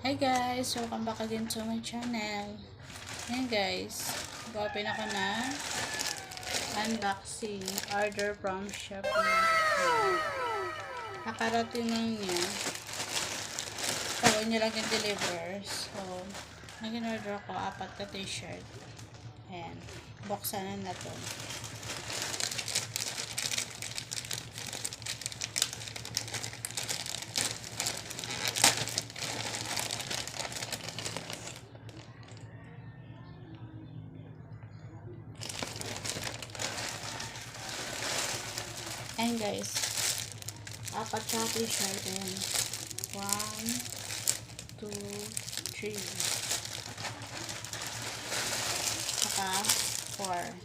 Hi guys! Welcome back again to my channel. Ayan guys, mag-open ako na unboxing order from shoppe. Nakarating lang niya. Tawa niya lang yung deliver. So, nag-order ako 4 na t-shirt. Ayan, buksan na to. Ayan guys, 4 na t-shirt. Ayan, 1, 2, 3. Saka 4.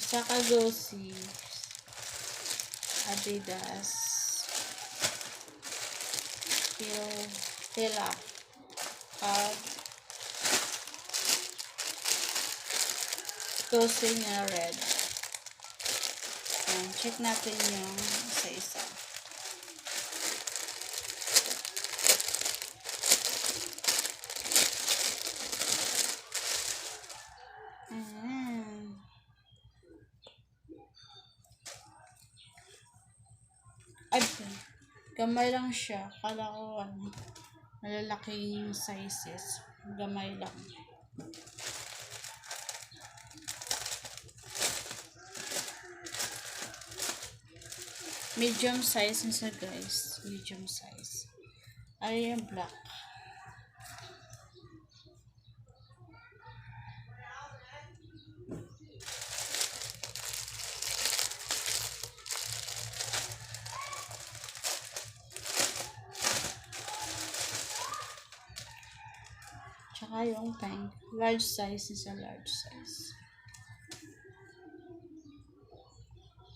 Saka Gucci, Adidas, Stella, at Gucci na red. Ayan, check natin yung isa-isa. Ayan. Ay, gamay lang siya. Kala ko malalaking sizes. Gamay lang. Medium size nisa guys. Medium size. Ay, yung black. Tsaka yung pink. Large size is a large size.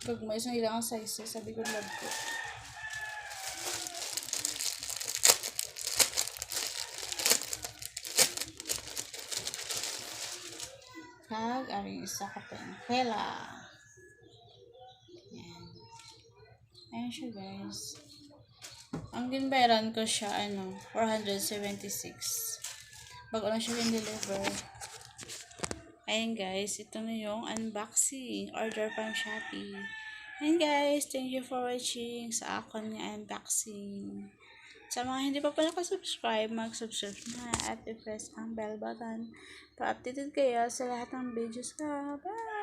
Pag may isang ilang sizes, sabi ko love ko. Kag, aring isa ka pela. Ayan. Ayan siya guys. Ang ginbayaran ko siya, 476. Bago lang siya deliver. Ayan guys, ito na yung unboxing. Order from Shopee. Ayan guys, thank you for watching sa akon nga unboxing. Sa mga hindi pa nakasubscribe, mag-subscribe na at i-press ang bell button para updated kayo sa lahat ng videos ko. Bye!